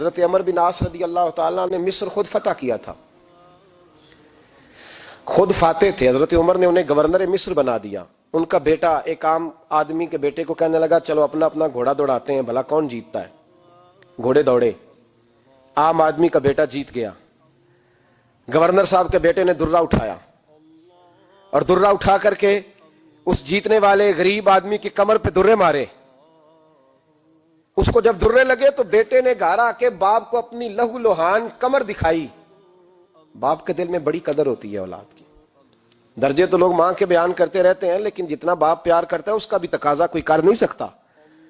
حضرت عمر بن عاص رضی اللہ تعالیٰ نے مصر خود فتح کیا تھا، خود فاتح تھے۔ حضرت عمر نے انہیں گورنر مصر بنا دیا۔ ان کا بیٹا ایک عام آدمی کے بیٹے کو کہنے لگا چلو اپنا اپنا گھوڑا دوڑاتے ہیں، بھلا کون جیتتا ہے۔ گھوڑے دوڑے، عام آدمی کا بیٹا جیت گیا۔ گورنر صاحب کے بیٹے نے درہ اٹھایا اور درہ اٹھا کر کے اس جیتنے والے غریب آدمی کی کمر پہ درے مارے۔ اس کو جب درے لگے تو بیٹے نے گھر آ کے باپ کو اپنی لہو لوہان کمر دکھائی۔ باپ کے دل میں بڑی قدر ہوتی ہے اولاد کی۔ درجے تو لوگ ماں کے بیان کرتے رہتے ہیں، لیکن جتنا باپ پیار کرتا ہے اس کا بھی تقاضا کوئی کر نہیں سکتا۔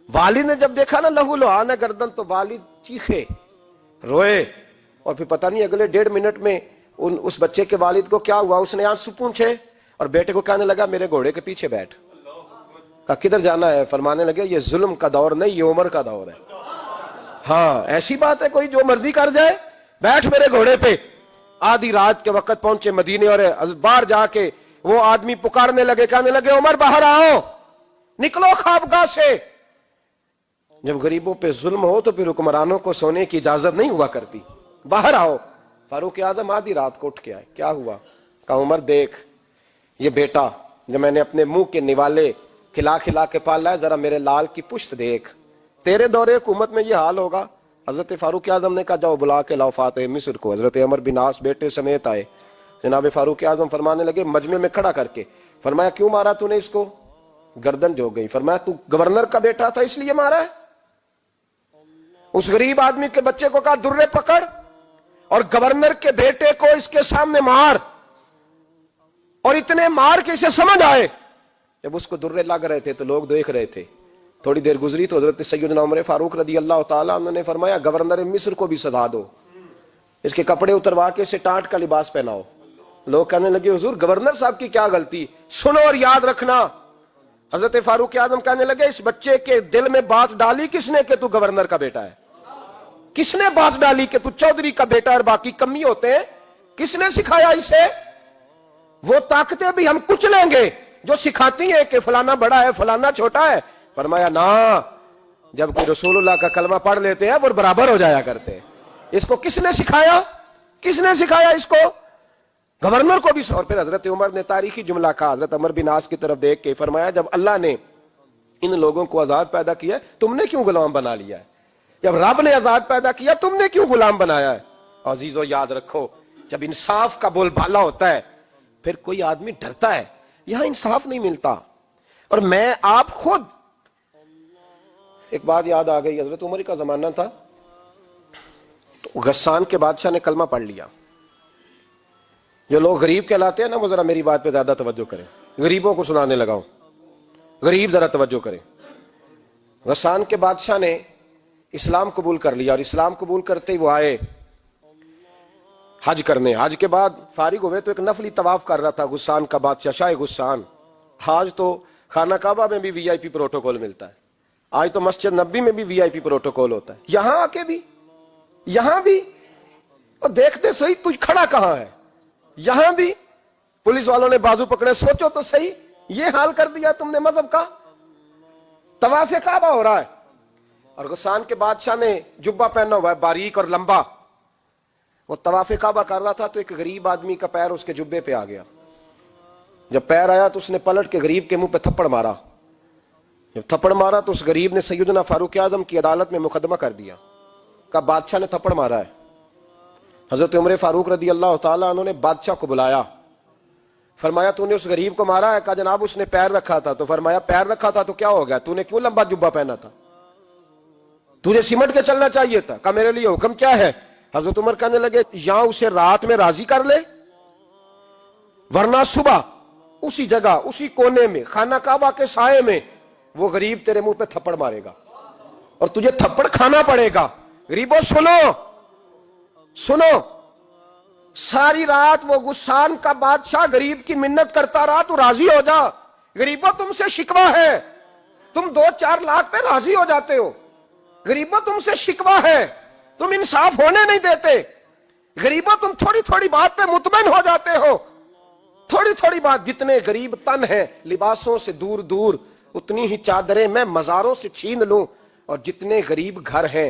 والد نے جب دیکھا نا لہو لوہان ہے گردن، تو والد چیخے، روئے، اور پھر پتہ نہیں اگلے 1.5 منٹ میں اس بچے کے والد کو کیا ہوا، اس نے آنسو پونچھے اور بیٹے کو کہنے لگا میرے گھوڑے کے پیچھے بیٹھ۔ کہا کدھر جانا ہے؟ فرمانے لگے یہ ظلم کا دور نہیں، یہ عمر کا دور ہے۔ ہاں ایسی بات ہے کوئی جو مرضی کر جائے؟ بیٹھ میرے گھوڑے پہ۔ آدھی رات کے وقت پہنچے مدینے، اور باہر جا کے وہ آدمی پکارنے لگے، کہنے لگے عمر باہر آؤ، نکلو خوابگاہ سے۔ جب غریبوں پہ ظلم ہو تو پھر حکمرانوں کو سونے کی اجازت نہیں ہوا کرتی۔ باہر آؤ۔ فاروق اعظم آدھی رات کو اٹھ کے آئے، کیا ہوا؟ کہا عمر دیکھ، یہ بیٹا جو میں نے اپنے منہ کے نوالے کھلا کھلا کے پالا ہے، ذرا میرے لال کی پشت دیکھ، تیرے دور حکومت میں یہ حال ہوگا۔ حضرت فاروق اعظم نے کہا جاؤ بلا کے لاؤ فاتح مصر کو۔ حضرت عمر بن عاص بیٹے سمیت آئے۔ جناب فاروق اعظم فرمانے لگے مجمع میں کھڑا کر کے، فرمایا کیوں مارا تو نے اس کو؟ گردن جو گئی۔ فرمایا تو گورنر کا بیٹا تھا اس لیے مارا ہے؟ اس غریب آدمی کے بچے کو کہا درے پکڑ اور گورنر کے بیٹے کو اس کے سامنے مار، اور اتنے مار کے اسے سمجھ آئے۔ جب اس کو درے لگ رہے تھے تو لوگ دیکھ رہے تھے۔ تھوڑی دیر گزری تو حضرت سیدنا عمر فاروق رضی اللہ تعالیٰ عنہ نے فرمایا گورنر مصر کو بھی سزا دو، اس کے کپڑے اتروا کے اسے ٹانٹ کا لباس پہناؤ۔ لوگ کہنے لگے حضور گورنر صاحب کی کیا غلطی؟ سنو اور یاد رکھنا۔ حضرت فاروق اعظم کہنے لگے اس بچے کے دل میں بات ڈالی کس نے کہ تو گورنر کا بیٹا ہے؟ کس نے بات ڈالی کہ تو چودھری کا بیٹا اور باقی کمی ہوتے ہیں؟ کس نے سکھایا اسے؟ وہ طاقتیں بھی ہم کچھ لیں گے جو سکھاتی ہیں کہ فلانا بڑا ہے فلانا چھوٹا ہے۔ فرمایا نا، جب کوئی رسول اللہ کا کلمہ پڑھ لیتے ہیں وہ برابر ہو جایا کرتے ہیں۔ اس کو کس نے سکھایا؟ کس نے سکھایا اس کو؟ گورنر کو بھی۔ اور پھر حضرت عمر نے تاریخی جملہ کہا، حضرت عمر بن عاص کی طرف دیکھ کے فرمایا جب اللہ نے ان لوگوں کو آزاد پیدا کیا تم نے کیوں غلام بنا لیا ہے؟ جب رب نے آزاد پیدا کیا تم نے کیوں غلام بنایا ہے؟ عزیزو یاد رکھو، جب انصاف کا بول بالا ہوتا ہے پھر کوئی آدمی ڈرتا ہے۔ یہاں انصاف نہیں ملتا۔ اور میں آپ خود ایک بات یاد آ گئی، حضرت عمر کا زمانہ تھا تو غسان کے بادشاہ نے کلمہ پڑھ لیا۔ جو لوگ غریب کہلاتے ہیں نا وہ ذرا میری بات پہ زیادہ توجہ کریں، غریبوں کو سنانے لگاؤں، غریب ذرا توجہ کریں۔ غسان کے بادشاہ نے اسلام قبول کر لیا، اور اسلام قبول کرتے ہی وہ آئے حج کرنے۔ حج کے بعد فارغ ہوئے تو ایک نفلی طواف کر رہا تھا غسان کا بادشاہ، شاہ غسان۔ آج تو خانہ کعبہ میں بھی وی آئی پی پروٹوکول ملتا ہے، آج تو مسجد نبی میں بھی وی آئی پی پروٹوکول ہوتا ہے، یہاں آ کے بھی، یہاں بھی۔ اور دیکھتے صحیح تو کھڑا کہاں ہے؟ یہاں بھی پولیس والوں نے بازو پکڑے۔ سوچو تو صحیح، یہ حال کر دیا تم نے مذہب کا۔ طواف کعبہ ہو رہا ہے اور غسان کے بادشاہ نے جبہ پہنا ہوا ہے باریک اور لمبا، وہ طواف کعبہ کر رہا تھا تو ایک غریب آدمی کا پیر اس کے جبے پہ آ گیا۔ جب پیر آیا تو اس نے پلٹ کے غریب کے منہ پہ تھپڑ مارا۔ جب تھپڑ مارا تو اس غریب نے سیدنا فاروق اعظم کی عدالت میں مقدمہ کر دیا، کہا بادشاہ نے تھپڑ مارا ہے۔ حضرت عمر فاروق رضی اللہ تعالیٰ عنہ نے بادشاہ کو بلایا، فرمایا تو نے اس غریب کو مارا ہے؟ کہا جناب اس نے پیر رکھا تھا۔ تو فرمایا پیر رکھا تھا تو کیا ہو گیا؟ تو نے کیوں لمبا جبہ پہنا تھا؟ تجھے سمٹ کے چلنا چاہیے تھا۔ کہا میرے لیے حکم کیا ہے؟ حضرت عمر کہنے لگے یہاں اسے رات میں راضی کر لے، ورنہ صبح اسی جگہ اسی کونے میں خانہ کعبہ کے سائے میں وہ غریب تیرے منہ پہ تھپڑ مارے گا اور تجھے تھپڑ کھانا پڑے گا۔ غریبوں سنو سنو، ساری رات وہ غسان کا بادشاہ غریب کی منت کرتا رہا، تو راضی ہو جا۔ غریبوں تم سے شکوہ ہے، تم 2-4 لاکھ پہ راضی ہو جاتے ہو۔ غریبوں تم سے شکوہ ہے، تم انصاف ہونے نہیں دیتے۔ غریبوں تم تھوڑی تھوڑی بات پہ مطمئن ہو جاتے ہو، تھوڑی تھوڑی بات۔ جتنے غریب تن ہیں لباسوں سے دور دور، اتنی ہی چادریں میں مزاروں سے چھین لوں، اور جتنے غریب گھر ہیں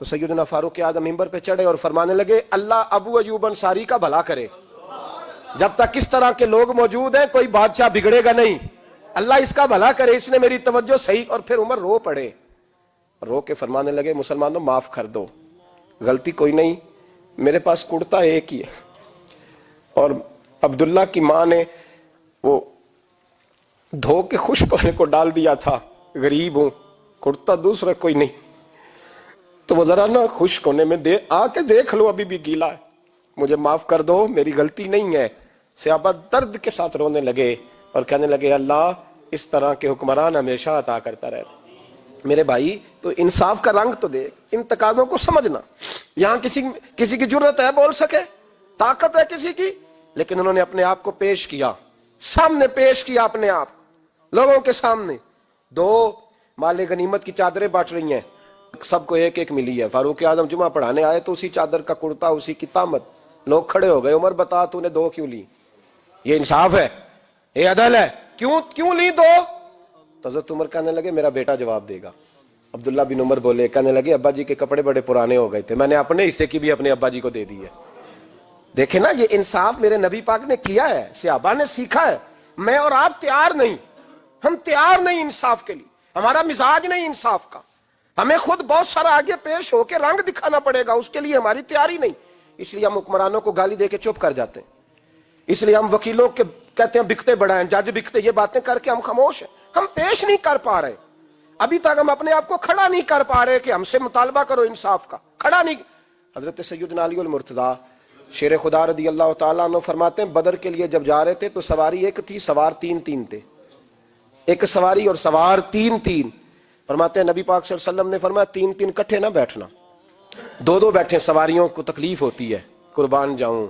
تو سیدنا فاروق اعظم منبر پہ چڑھے اور فرمانے لگے اللہ ابو ایوب انصاری کا بھلا کرے، جب تک اس طرح کے لوگ موجود ہیں کوئی بادشاہ بگڑے گا نہیں، اللہ اس کا بھلا کرے، اس نے میری توجہ صحیح۔ اور پھر عمر رو پڑے، رو کے فرمانے لگے مسلمانوں معاف کر دو، غلطی کوئی نہیں، میرے پاس کرتا ایک ہی ہے، اور عبداللہ کی ماں نے وہ دھو کے خشک ہونے کو ڈال دیا تھا، غریب ہوں، کرتا دوسرا کوئی نہیں، تو وہ ذرا نا خشک ہونے میں آ کے دیکھ لو ابھی بھی گیلا ہے، مجھے معاف کر دو، میری غلطی نہیں ہے۔ صحابہ درد کے ساتھ رونے لگے اور کہنے لگے اللہ اس طرح کے حکمران ہمیشہ عطا کرتا رہے۔ میرے بھائی تو انصاف کا رنگ تو دیکھ، ان تقاضوں کو سمجھنا۔ یہاں کسی کی جرت ہے بول سکے، طاقت ہے کسی کی، لیکن انہوں نے اپنے آپ کو پیش کیا، سامنے پیش کیا اپنے آپ لوگوں کے سامنے۔ دو مال غنیمت کی چادریں بانٹ رہی ہیں، سب کو ایک ایک ملی ہے۔ فاروق اعظم جمعہ پڑھانے آئے تو اسی چادر کا کرتا، اسی کی تامت، لوگ کھڑے ہو گئے، عمر بتا تو نے دو کیوں لی؟ یہ انصاف ہے، یہ عدل ہے، کیوں لی دو؟ تو حضرت عمر کہنے لگے میرا بیٹا جواب دے گا۔ عبداللہ بن عمر بولے، کہنے لگے ابا جی کے کپڑے بڑے پرانے ہو گئے تھے، میں نے اپنے حصے کی بھی اپنے ابا جی کو دے دی ہے۔ دیکھیں نا یہ انصاف میرے نبی پاک نے کیا ہے، صحابہ نے سیکھا ہے۔ میں اور آپ تیار نہیں، ہم تیار نہیں انصاف کے لیے، ہمارا مزاج نہیں انصاف کا، ہمیں خود بہت سارا آگے پیش ہو کے رنگ دکھانا پڑے گا، اس کے لیے ہماری تیاری نہیں۔ اس لیے ہم حکمرانوں کو گالی دے کے چپ کر جاتے ہیں، اس لیے ہم وکیلوں کے کہتے ہیں بکتے بڑا ہیں، جج بکتے، یہ باتیں کر کے ہم خاموش ہیں، ہم پیش نہیں کر پا رہے، ابھی تک ہم اپنے آپ کو کھڑا نہیں کر پا رہے کہ ہم سے مطالبہ کرو انصاف کا، کھڑا نہیں۔ حضرت سیدنا علی المرتضیٰ شیر خدا رضی اللہ تعالیٰ عنہ فرماتے ہیں بدر کے لیے جب جا رہے تھے تو سواری ایک تھی، سوار تین تھے، ایک سواری اور سوار تین۔ فرماتے ہیں نبی پاک صلی اللہ علیہ وسلم نے فرمایا تین کٹھے نہ بیٹھنا، دو بیٹھے، سواریوں کو تکلیف ہوتی ہے، قربان جاؤں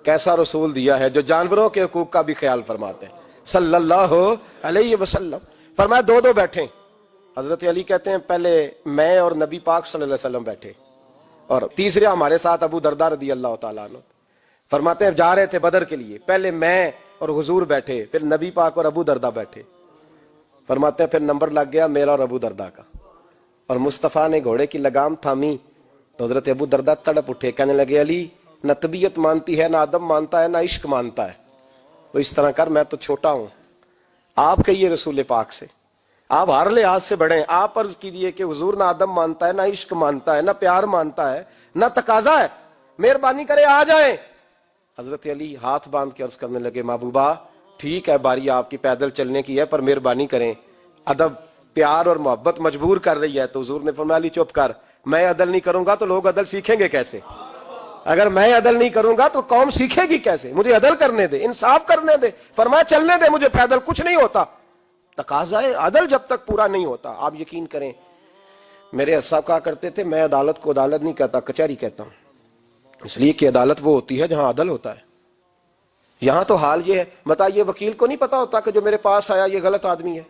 کیسا رسول دیا ہے جو جانوروں کے حقوق کا بھی خیال فرماتے ہیں صلی اللہ علیہ وسلم۔ فرمایا دو بیٹھے۔ حضرت علی کہتے ہیں پہلے میں اور نبی پاک صلی اللہ علیہ وسلم بیٹھے، اور تیسرے ہمارے ساتھ ابو درداء رضی اللہ تعالیٰ عنہ۔ فرماتے ہیں جا رہے تھے بدر کے لیے، پہلے میں اور حضور بیٹھے، پھر نبی پاک اور ابو درداء بیٹھے۔ فرماتے ہیں پھر نمبر لگ گیا میرا اور ابو درداء کا، اور مصطفیٰ نے گھوڑے کی لگام تھامی تو حضرت ابو درداء تڑپ اٹھے، کہنے لگے علی نہ طبیعت مانتی ہے، نہ ادب مانتا ہے، نہ عشق مانتا ہے، تو اس طرح کر، میں تو چھوٹا ہوں، آپ کہیے رسول پاک سے، آپ ہر لحاظ سے بڑے ہیں، آپ عرض کیجئے کہ حضور نہ ادب مانتا ہے، نہ عشق مانتا ہے، نہ پیار مانتا ہے، نہ تقاضا ہے، مہربانی کرے آ جائیں۔ حضرت علی ہاتھ باندھ کے عرض کرنے لگے محبوبہ ٹھیک ہے باری آپ کی پیدل چلنے کی ہے، پر مہربانی کریں، ادب پیار اور محبت مجبور کر رہی ہے۔ تو حضور نے فرمایا علی چپ کر، میں عدل نہیں کروں گا تو لوگ عدل سیکھیں گے کیسے؟ اگر میں عدل نہیں کروں گا تو قوم سیکھے گی کیسے؟ مجھے عدل کرنے دے، انصاف کرنے دے۔ فرمایا چلنے دے مجھے پیدل، کچھ نہیں ہوتا، تقاضا عدل جب تک پورا نہیں ہوتا۔ آپ یقین کریں میرے اسا کہا کرتے تھے میں عدالت کو عدالت نہیں کہتا، کچہری کہتا ہوں، اس لیے کہ عدالت وہ ہوتی ہے جہاں عدل ہوتا ہے۔ یہاں تو حال یہ ہے، بتائیے وکیل کو نہیں پتا ہوتا کہ جو میرے پاس آیا یہ غلط آدمی ہے،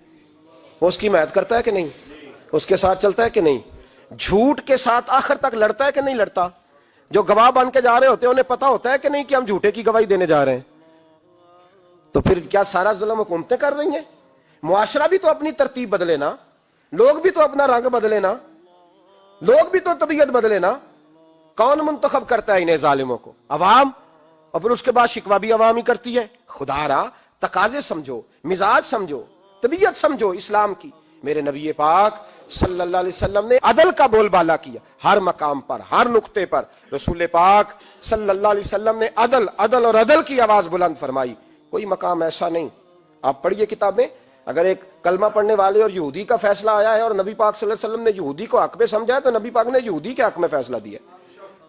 وہ اس کی حمایت کرتا ہے کہ نہیں، اس کے ساتھ چلتا ہے کہ نہیں، جھوٹ کے ساتھ آخر تک لڑتا ہے کہ نہیں لڑتا؟ جو گواہ بن کے جا رہے ہوتے ہیں انہیں پتا ہوتا ہے کہ نہیں کہ ہم جھوٹے کی گواہی دینے جا رہے ہیں؟ تو پھر کیا سارا ظلم حکومتیں کر رہی ہیں؟ معاشرہ بھی تو اپنی ترتیب بدلے نا، لوگ بھی تو اپنا رنگ بدلے نا، لوگ بھی تو طبیعت بدلے نا۔ کون منتخب کرتا ہے انہیں ظالموں کو؟ عوام، اور پھر اس کے بعد شکوہ بھی عوام ہی کرتی ہے۔ خدا را تقاضے سمجھو، مزاج سمجھو، طبیعت سمجھو اسلام کی۔ میرے نبی پاک صلی اللہ علیہ وسلم نے عدل کا بول بالا کیا، ہر مقام پر، ہر نقطے پر رسول پاک صلی اللہ علیہ وسلم نے عدل عدل اور عدل کی آواز بلند فرمائی۔ کوئی مقام ایسا نہیں، آپ پڑھیے کتابیں، اگر ایک کلمہ پڑھنے والے اور یہودی کا فیصلہ آیا ہے اور نبی پاک صلی اللہ علیہ وسلم نے یہودی کو حق میں سمجھا ہے تو نبی پاک نے یہودی کے حق میں فیصلہ دیا۔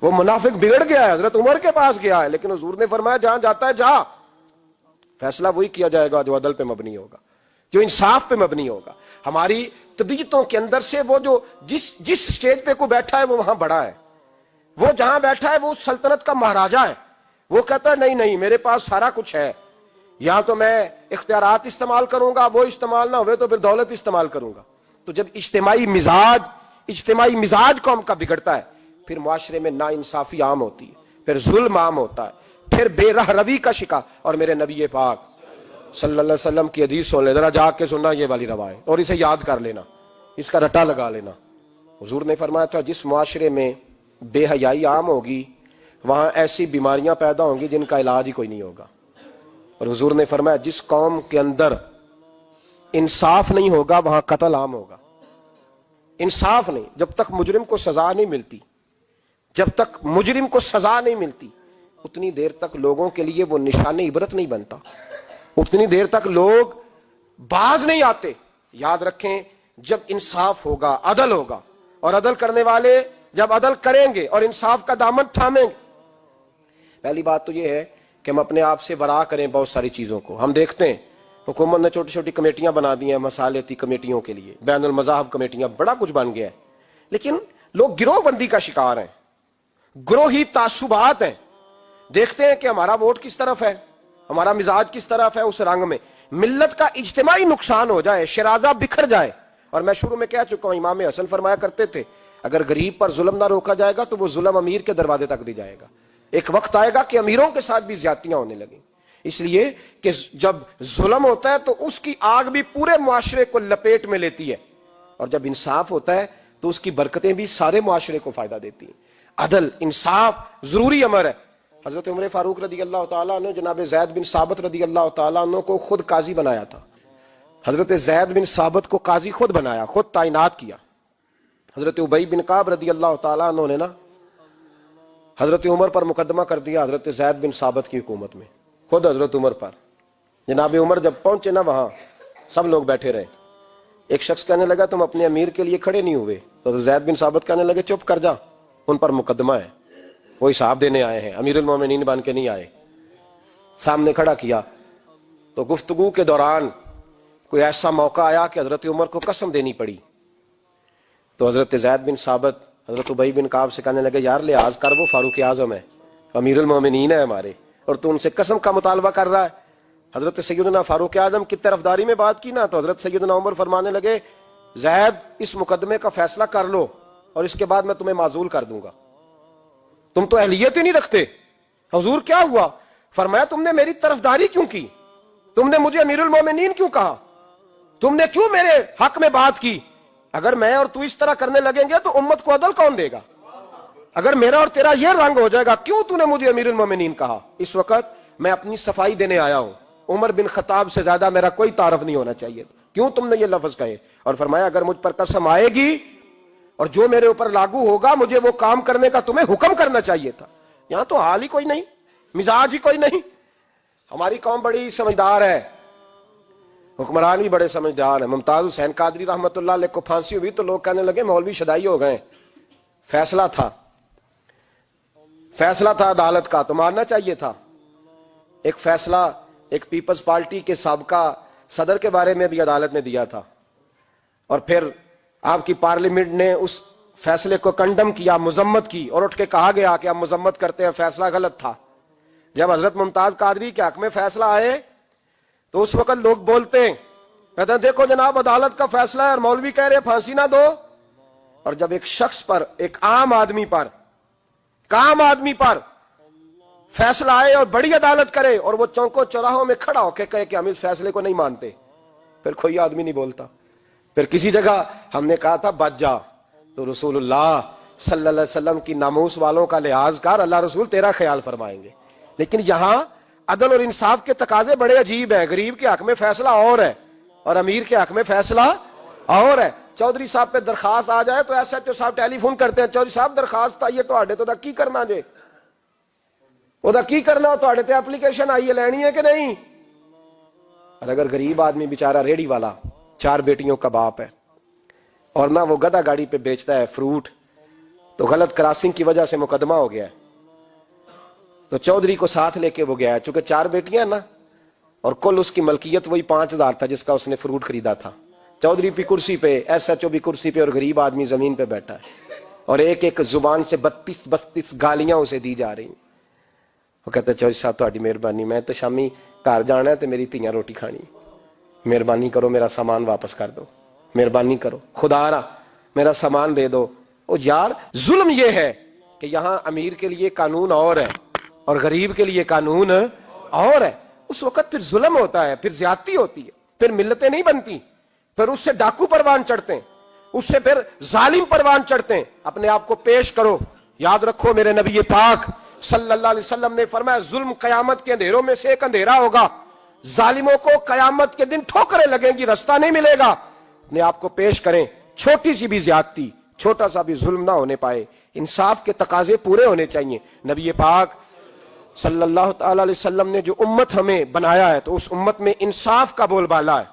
وہ منافق بگڑ گیا ہے، حضرت عمر کے پاس گیا ہے، لیکن حضور نے فرمایا جہاں جاتا ہے جا، فیصلہ وہی کیا جائے گا جو عدل پہ مبنی ہوگا، جو انصاف پہ مبنی ہوگا۔ ہماری طبیعتوں کے اندر سے وہ جو جس سٹیج پہ کوئی بیٹھا ہے وہ وہاں بڑا ہے، وہ جہاں بیٹھا ہے وہ سلطنت کا مہاراجہ ہے، وہ کہتا ہے نہیں نہیں میرے پاس سارا کچھ ہے، یہاں تو میں اختیارات استعمال کروں گا، وہ استعمال نہ ہوئے تو پھر دولت استعمال کروں گا۔ تو جب اجتماعی مزاج قوم کا بگڑتا ہے پھر معاشرے میں ناانصافی عام ہوتی ہے، پھر ظلم عام ہوتا ہے، پھر بے رہ روی کا شکار۔ اور میرے نبی پاک صلی اللہ علیہ وسلم کی حدیث سن لے، ذرا جاگ کے سننا یہ والی روایت، اور اسے یاد کر لینا، اس کا رٹا لگا لینا۔ حضور نے فرمایا تھا جس معاشرے میں بے حیائی عام ہوگی وہاں ایسی بیماریاں پیدا ہوں گی جن کا علاج ہی کوئی نہیں ہوگا. اور حضور نے فرمایا جس قوم کے اندر انصاف نہیں ہوگا وہاں قتل عام ہوگا. انصاف نہیں، جب تک مجرم کو سزا نہیں ملتی، جب تک مجرم کو سزا نہیں ملتی اتنی دیر تک لوگوں کے لیے وہ نشان عبرت نہیں بنتا، اتنی دیر تک لوگ باز نہیں آتے. یاد رکھیں جب انصاف ہوگا، عدل ہوگا، اور عدل کرنے والے جب عدل کریں گے اور انصاف کا دامن تھامیں گے. پہلی بات تو یہ ہے کہ ہم اپنے آپ سے ورا کریں بہت ساری چیزوں کو. ہم دیکھتے ہیں حکومت نے چھوٹی چھوٹی کمیٹیاں بنا دی ہیں مصالحتی کمیٹیوں کے لیے، بین المذاہب کمیٹیاں، بڑا کچھ بن گیا ہے، لیکن لوگ گروہ بندی کا شکار ہیں، گروہی تعصبات ہیں. دیکھتے ہیں کہ ہمارا ووٹ کس طرف ہے، ہمارا مزاج کس طرف ہے، اس رنگ میں ملت کا اجتماعی نقصان ہو جائے، شرازہ بکھر جائے. اور میں شروع میں کہہ چکا ہوں، امام حسن فرمایا کرتے تھے اگر غریب پر ظلم نہ روکا جائے گا تو وہ ظلم امیر کے دروازے تک بھی جائے گا. ایک وقت آئے گا کہ امیروں کے ساتھ بھی زیادتیاں ہونے لگیں، اس لیے کہ جب ظلم ہوتا ہے تو اس کی آگ بھی پورے معاشرے کو لپیٹ میں لیتی ہے، اور جب انصاف ہوتا ہے تو اس کی برکتیں بھی سارے معاشرے کو فائدہ دیتی ہیں. عدل، انصاف ضروری امر ہے. حضرت عمر فاروق رضی اللہ تعالیٰ عنہ جناب زید بن ثابت رضی اللہ تعالیٰ عنہ کو خود قاضی بنایا تھا. حضرت زید بن ثابت کو قاضی خود بنایا، خود تعینات کیا. حضرت ابی بن کعب رضی اللہ تعالیٰ عنہ نے نا حضرت عمر پر مقدمہ کر دیا حضرت زید بن ثابت کی حکومت میں، خود حضرت عمر پر. جناب عمر جب پہنچے نا وہاں سب لوگ بیٹھے رہے. ایک شخص کہنے لگا تم اپنے امیر کے لیے کھڑے نہیں ہوئے، تو زید بن ثابت کہنے لگے چپ کر جا، ان پر مقدمہ ہے، وہ حساب دینے آئے ہیں، امیر المومنین بن کے نہیں آئے. سامنے کھڑا کیا تو گفتگو کے دوران کوئی ایسا موقع آیا کہ حضرت عمر کو قسم دینی پڑی. تو حضرت زید بن ثابت حضرت ابی بن کعب سے کہنے لگے یار لحاظ کر، وہ فاروق اعظم ہے، امیر المومنین ہے ہمارے، اور تو ان سے قسم کا مطالبہ کر رہا ہے. حضرت سیدنا فاروق اعظم کی طرفداری میں بات کی نا تو حضرت سیدنا عمر فرمانے لگے زید اس مقدمے کا فیصلہ کر لو اور اس کے بعد میں تمہیں معزول کر دوں گا، تم تو اہلیت ہی نہیں رکھتے. حضور کیا ہوا؟ فرمایا تم نے میری طرفداری کیوں کی، تم نے مجھے امیر المومنین کیوں کہا، تم نے کیوں میرے حق میں بات کی؟ اگر میں اور تو اس طرح کرنے لگیں گے تو امت کو عدل کون دے گا؟ اگر میرا اور تیرا یہ رنگ ہو جائے گا، کیوں تو نے مجھے امیر المومنین کہا؟ اس وقت میں اپنی صفائی دینے آیا ہوں، عمر بن خطاب سے زیادہ میرا کوئی تعارف نہیں ہونا چاہیے، کیوں تم نے یہ لفظ کہے؟ اور فرمایا اگر مجھ پر قسم آئے گی اور جو میرے اوپر لاگو ہوگا مجھے وہ کام کرنے کا تمہیں حکم کرنا چاہیے تھا. یہاں تو حال ہی کوئی نہیں، مزاج ہی کوئی نہیں. ہماری قوم بڑی سمجھدار ہے، حکمران بھی بڑے سمجھدار ہیں. ممتاز حسین قادری رحمۃ اللہ علیہ کو پھانسی ہوئی تو لوگ کہنے لگے مولوی شدائی ہو گئے. فیصلہ تھا عدالت کا تو ماننا چاہیے تھا. ایک فیصلہ ایک پیپلز پارٹی کے سابقہ صدر کے بارے میں بھی عدالت نے دیا تھا، اور پھر آپ کی پارلیمنٹ نے اس فیصلے کو کنڈم کیا، مذمت کی، اور اٹھ کے کہا گیا کہ ہم مذمت کرتے ہیں، فیصلہ غلط تھا. جب حضرت ممتاز قادری کے حق میں فیصلہ آئے تو اس وقت لوگ بولتے ہیں، کہتے ہیں دیکھو جناب عدالت کا فیصلہ ہے اور مولوی کہہ رہے پھانسی نہ دو. اور جب ایک شخص پر، ایک عام آدمی پر فیصلہ آئے اور بڑی عدالت کرے اور وہ چوکوں چوراہوں میں کھڑا ہو کے کہے کہ ہم اس فیصلے کو نہیں مانتے، پھر کوئی آدمی نہیں بولتا. پھر کسی جگہ ہم نے کہا تھا بچ جا، تو رسول اللہ صلی اللہ علیہ وسلم کی ناموس والوں کا لحاظ کر، اللہ رسول تیرا خیال فرمائیں گے. لیکن یہاں عدل اور انصاف کے تقاضے بڑے عجیب ہیں. غریب کے حق میں فیصلہ اور ہے اور امیر کے حق میں فیصلہ اور ہے. چودھری صاحب پہ درخواست آ جائے تو ایس ایچ او صاحب ٹیلی فون کرتے ہیں، چودھری صاحب درخواست آئیے تو کی کرنا جے، کی کرنا تے تے اپلیکیشن آئیے لینی ہے کہ نہیں. اور اگر غریب آدمی بیچارہ ریڑی والا 4 بیٹیوں کا باپ ہے اور نہ وہ گدھا گاڑی پہ بیچتا ہے فروٹ، تو غلط کراسنگ کی وجہ سے مقدمہ ہو گیا ہے، تو چودھری کو ساتھ لے کے وہ گیا ہے، چونکہ 4 بیٹیاں نا اور کل اس کی ملکیت وہی 5000 تھا جس کا اس نے فروٹ خریدا تھا. چودھری بھی کرسی پہ، ایس ایچ او بھی کرسی پہ، اور غریب آدمی زمین پہ بیٹھا ہے، اور ایک ایک زبان سے 32 گالیاں اسے دی جا رہی. وہ کہتا ہے چودھری صاحب تہاڈی مہربانی، میں تو شامی گھر جانا ہے تو میری تیاں روٹی کھانی، مہربانی کرو میرا سامان واپس کر دو، مہربانی کرو خدا را میرا سامان دے دو. او یار ظلم یہ ہے کہ یہاں امیر کے لیے قانون اور ہے اور غریب کے لیے قانون اور ہے. اس وقت پھر ظلم ہوتا ہے، پھر زیادتی ہوتی ہے، پھر ملتیں نہیں بنتی، پھر اس سے ڈاکو پروان چڑھتے ہیں. اس سے پھر ظالم پروان چڑھتے ہیں. اپنے آپ کو پیش کرو. یاد رکھو میرے نبی پاک صلی اللہ علیہ وسلم نے فرمایا ظلم قیامت کے اندھیروں میں سے ایک اندھیرا ہوگا. ظالموں کو قیامت کے دن ٹھوکریں لگیں گی, رستہ نہیں ملے گا. اپنے آپ کو پیش کریں, چھوٹی سی بھی زیادتی, چھوٹا سا بھی ظلم نہ ہونے پائے. انصاف کے تقاضے پورے ہونے چاہیے. نبی پاک صلی اللہ تعالی علیہ وسلم نے جو امت ہمیں بنایا ہے تو اس امت میں انصاف کا بول بالا ہے.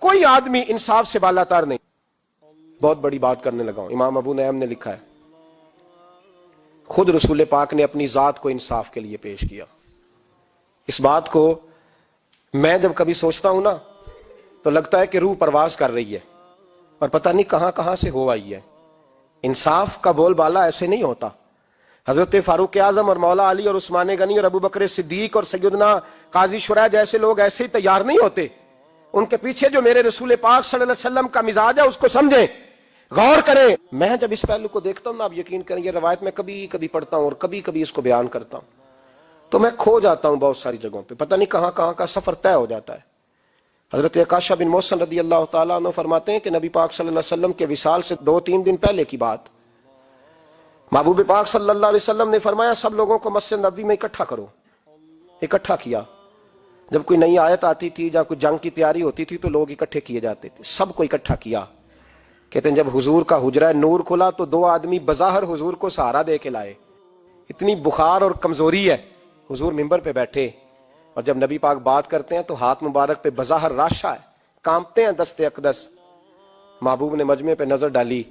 کوئی آدمی انصاف سے بالا تر نہیں. بہت بڑی بات کرنے لگا ہوں. امام ابو نعیم نے لکھا ہے, خود رسول پاک نے اپنی ذات کو انصاف کے لیے پیش کیا. اس بات کو میں جب کبھی سوچتا ہوں نا تو لگتا ہے کہ روح پرواز کر رہی ہے اور پتہ نہیں کہاں کہاں سے ہو آئی ہے. انصاف کا بول بالا ایسے نہیں ہوتا. حضرت فاروق اعظم اور مولا علی اور عثمان غنی اور ابو بکر صدیق اور سیدنا قاضی شرح جیسے لوگ ایسے ہی تیار نہیں ہوتے. ان کے پیچھے جو میرے رسول پاک صلی اللہ علیہ وسلم کا مزاج ہے اس کو سمجھیں, غور کریں. میں جب اس پہلو کو دیکھتا ہوں نا, آپ یقین کریں, یہ روایت میں کبھی کبھی پڑھتا ہوں اور کبھی کبھی اس کو بیان کرتا ہوں تو میں کھو جاتا ہوں بہت ساری جگہوں پہ. پتہ نہیں کہاں کہاں کا سفر طے ہو جاتا ہے. حضرت عکاشہ بن محصن رضی اللہ تعالیٰ عنہ فرماتے ہیں کہ نبی پاک صلی اللہ علیہ وسلم کے وصال سے 2-3 دن پہلے کی بات, محبوب پاک صلی اللہ علیہ وسلم نے فرمایا سب لوگوں کو مسجد نبوی میں اکٹھا کرو. اکٹھا کیا. جب کوئی نئی آیت آتی تھی یا کوئی جنگ کی تیاری ہوتی تھی تو لوگ اکٹھے کیے جاتے تھے. سب کو اکٹھا کیا. کہتے ہیں جب حضور کا حجرہ نور کھلا تو 2 آدمی بظاہر حضور کو سہارا دے کے لائے. اتنی بخار اور کمزوری ہے. حضور منبر پہ بیٹھے اور جب نبی پاک بات کرتے ہیں تو ہاتھ مبارک پہ بظاہر راشا ہے, کانپتے ہیں دست اقدس. محبوب نے مجمع پہ نظر ڈالی,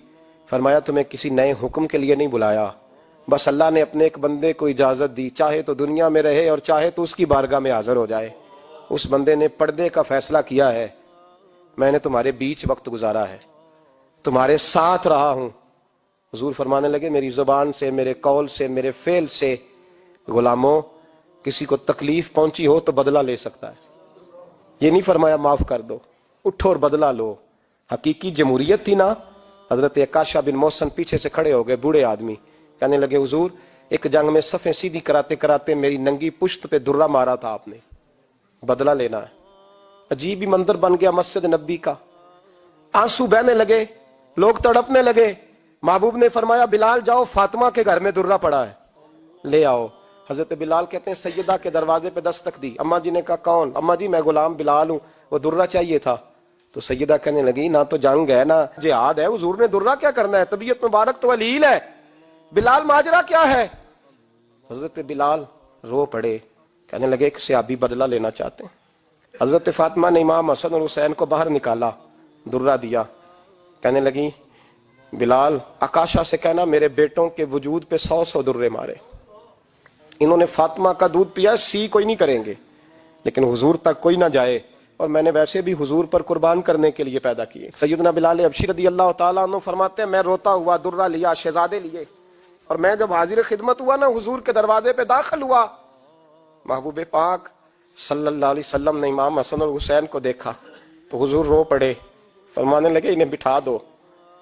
فرمایا تمہیں کسی نئے حکم کے لیے نہیں بلایا, بس اللہ نے اپنے ایک بندے کو اجازت دی, چاہے تو دنیا میں رہے اور چاہے تو اس کی بارگاہ میں حاضر ہو جائے. اس بندے نے پردے کا فیصلہ کیا ہے, میں نے تمہارے بیچ وقت گزارا ہے, تمہارے ساتھ رہا ہوں. حضور فرمانے لگے میری زبان سے, میرے قول سے, میرے فعل سے غلاموں کسی کو تکلیف پہنچی ہو تو بدلہ لے سکتا ہے. یہ نہیں فرمایا معاف کر دو, اٹھو اور بدلہ لو. حقیقی جمہوریت تھی نا. حضرت عکاشہ بن محصن پیچھے سے کھڑے ہو گئے, بوڑھے آدمی, کہنے لگے حضور ایک جنگ میں صفیں سیدھی کراتے کراتے میری ننگی پشت پہ درہ مارا تھا آپ نے, بدلہ لینا ہے. عجیب ہی منظر بن گیا مسجد نبی کا. آنسو بہنے لگے, لوگ تڑپنے لگے. محبوب نے فرمایا بلال جاؤ, فاطمہ کے گھر میں درہ پڑا ہے, لے آؤ. حضرت بلال کہتے ہیں سیدہ کے دروازے پہ دستک دی. اماں جی نے کہا کون؟ اماں جی میں غلام بلال ہوں, وہ درہ چاہیے تھا. تو سیدہ کہنے لگی نہ تو جنگ ہے نہ جہاد ہے, حضور نے درہ کیا کرنا ہے, طبیعت مبارک تو علیل ہے. بلال ماجرا کیا ہے؟ حضرت بلال رو پڑے, کہنے لگے ایک صحابی بدلہ لینا چاہتے ہیں. حضرت فاطمہ نے امام حسن اور حسین کو باہر نکالا, درہ دیا. کہنے لگی بلال عکاشہ سے کہنا میرے بیٹوں کے وجود پہ 100 درے مارے. انہوں نے فاطمہ کا دودھ پیا, سی کوئی نہیں کریں گے لیکن حضور تک کوئی نہ جائے, اور میں نے ویسے بھی حضور پر قربان کرنے کے لیے پیدا کیے. سیدنا بلال حبشی رضی اللہ تعالیٰ عنہ فرماتے ہیں میں روتا ہوا درہ لیا, شہزادے لیے, اور میں جب حاضر خدمت ہوا نا حضور کے دروازے پہ داخل ہوا, محبوب پاک صلی اللہ علیہ وسلم نے امام حسن اور حسین کو دیکھا تو حضور رو پڑے, فرمانے لگے انہیں بٹھا دو,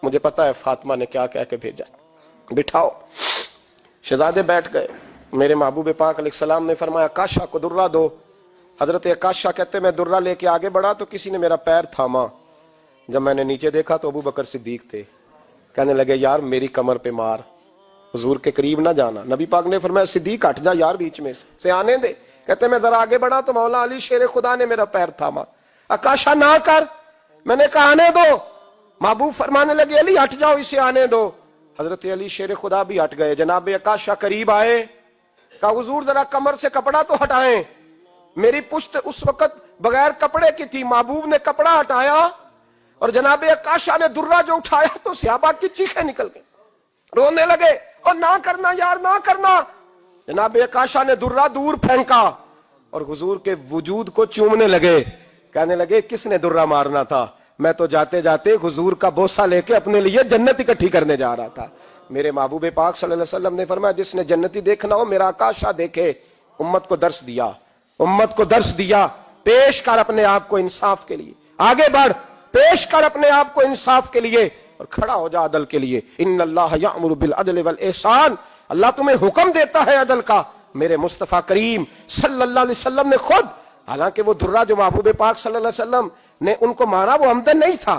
مجھے پتا ہے فاطمہ نے کیا کہہ کے بھیجا, بٹھاؤ. شہزادے بیٹھ گئے. میرے محبوب پاک علیہ السلام نے فرمایا عکاشہ کو درہ دو. حضرت عکاشہ کہتے میں درہ لے کے آگے بڑھا تو کسی نے میرا پیر تھاما. جب میں نے نیچے دیکھا تو ابو بکر صدیق تھے. کہنے لگے یار میری کمر پہ مار, حضور کے قریب نہ جانا. نبی پاک نے فرمایا صدیق ہٹ جا یار, بیچ میں سے آنے دے. کہتے میں ذرا آگے بڑھا تو مولا علی شیر خدا نے میرا پیر تھاما. عکاشہ نہ کر, میں نے کہا آنے دو. محبوب فرمانے لگے علی ہٹ جاؤ, اسے آنے دو. حضرت علی شیر خدا بھی ہٹ گئے. جناب عکاشہ قریب آئے, کہا حضور ذرا کمر سے کپڑا تو ہٹائیں, میری پشت اس وقت بغیر کپڑے کی تھی. محبوب نے کپڑا ہٹایا اور جناب عکاشہ نے درہ جو اٹھایا تو صحابہ کی چیخیں نکل گئی, رونے لگے اور نہ کرنا یار نہ کرنا. جناب عکاشہ نے درہ دور پھینکا اور حضور کے وجود کو چومنے لگے. کہنے لگے کس نے درہ مارنا تھا, میں تو جاتے جاتے حضور کا بوسہ لے کے اپنے لیے جنت اکٹھی کرنے جا رہا تھا. میرے محبوب پاک صلی اللہ علیہ وسلم نے فرمایا جس نے جنتی دیکھنا ہو میرا عکاشہ دیکھے. امت کو درس دیا, امت کو درس دیا. پیش کر اپنے آپ کو انصاف کے لیے, آگے بڑھ, پیش کر اپنے آپ کو انصاف کے لیے اور کھڑا ہو جا عدل کے لیے. ان اللہ یأمر بالعدل والاحسان, اللہ تمہیں حکم دیتا ہے عدل کا. میرے مصطفیٰ کریم صلی اللہ علیہ وسلم نے خود, حالانکہ وہ درہ جو محبوب پاک صلی اللہ علیہ وسلم نے ان کو مارا وہ عمدن نہیں تھا,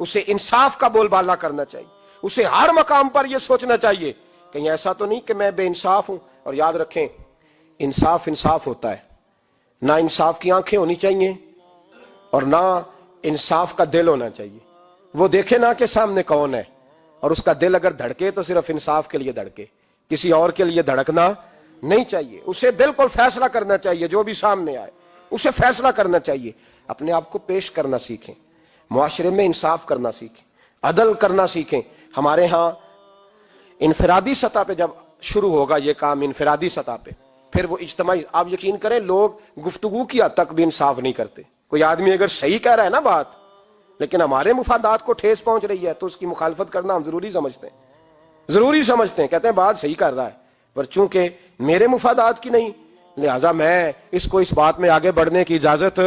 اسے انصاف کا بول بالا کرنا چاہیے, اسے ہر مقام پر یہ سوچنا چاہیے کہیں ایسا تو نہیں کہ میں بے انصاف ہوں. اور یاد رکھیں, انصاف انصاف ہوتا ہے, نہ انصاف کی آنکھیں ہونی چاہیے اور نہ انصاف کا دل ہونا چاہیے. وہ دیکھے نہ کہ سامنے کون ہے, اور اس کا دل اگر دھڑکے تو صرف انصاف کے لیے دھڑکے, کسی اور کے لیے دھڑکنا نہیں چاہیے. اسے بالکل فیصلہ کرنا چاہیے, جو بھی سامنے آئے اسے فیصلہ کرنا چاہیے. اپنے آپ کو پیش کرنا سیکھیں, معاشرے میں انصاف کرنا سیکھیں, عدل کرنا سیکھیں. ہمارے ہاں انفرادی سطح پہ جب شروع ہوگا یہ کام, انفرادی سطح پہ, پھر وہ اجتماعی. آپ یقین کریں لوگ گفتگو کی حد تک بھی انصاف نہیں کرتے. کوئی آدمی اگر صحیح کہہ رہا ہے نا بات, لیکن ہمارے مفادات کو ٹھیس پہنچ رہی ہے, تو اس کی مخالفت کرنا ہم ضروری سمجھتے ہیں, کہتے ہیں بات صحیح کر رہا ہے, پر چونکہ میرے مفادات کی نہیں, لہذا میں اس کو اس بات میں آگے بڑھنے کی اجازت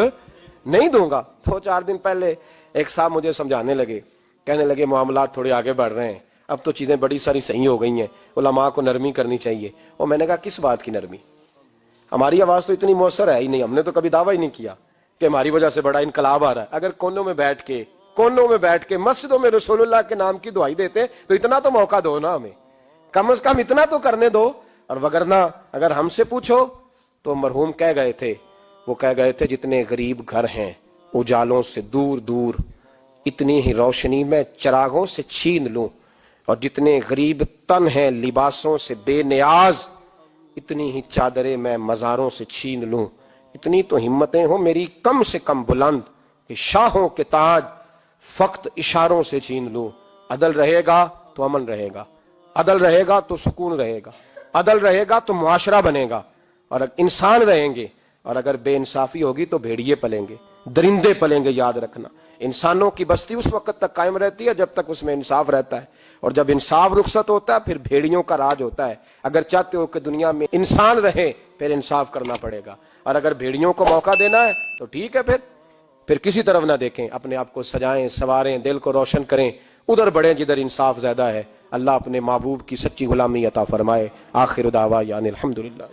نہیں دوں گا. 2-4 دن پہلے ایک صاحب مجھے سمجھانے لگے, کہنے لگے معاملات تھوڑے آگے بڑھ رہے ہیں, اب تو چیزیں بڑی ساری صحیح ہو گئی ہیں, علماء کو نرمی کرنی چاہیے. اور میں نے کہا کس بات کی نرمی؟ ہماری آواز تو اتنی مؤثر ہے ہی نہیں, ہم نے تو کبھی دعویٰ ہی نہیں کیا کہ ہماری وجہ سے بڑا انقلاب آ رہا ہے. اگر کونوں میں بیٹھ کے مسجدوں میں رسول اللہ کے نام کی دعائی دیتے تو اتنا تو موقع دو نا ہمیں, کم از کم اتنا تو کرنے دو. اور وگرنہ اگر ہم سے پوچھو تو مرحوم کہہ گئے تھے جتنے غریب گھر ہیں اجالوں سے دور دور, اتنی ہی روشنی میں چراغوں سے چھین لوں, اور جتنے غریب تن ہیں لباسوں سے بے نیاز, اتنی ہی چادریں میں مزاروں سے چھین لوں. اتنی تو ہمتیں ہوں میری کم سے کم بلند کہ شاہوں کے تاج فقط اشاروں سے چھین لوں. عدل رہے گا تو امن رہے گا, عدل رہے گا تو سکون رہے گا, عدل رہے گا تو معاشرہ بنے گا, اور انسان رہیں گے. اور اگر بے انصافی ہوگی تو بھیڑیے پلیں گے, درندے پلیں گے. یاد رکھنا, انسانوں کی بستی اس وقت تک قائم رہتی ہے جب تک اس میں انصاف رہتا ہے, اور جب انصاف رخصت ہوتا ہے پھر بھیڑیوں کا راج ہوتا ہے. اگر چاہتے ہو کہ دنیا میں انسان رہے پھر انصاف کرنا پڑے گا, اور اگر بھیڑیوں کو موقع دینا ہے تو ٹھیک ہے, پھر کسی طرف نہ دیکھیں, اپنے آپ کو سجائیں, سواریں, دل کو روشن کریں, ادھر بڑھیں جدھر انصاف زیادہ ہے. اللہ اپنے محبوب کی سچی غلامی عطا فرمائے. آخر دعوانا الحمدللہ.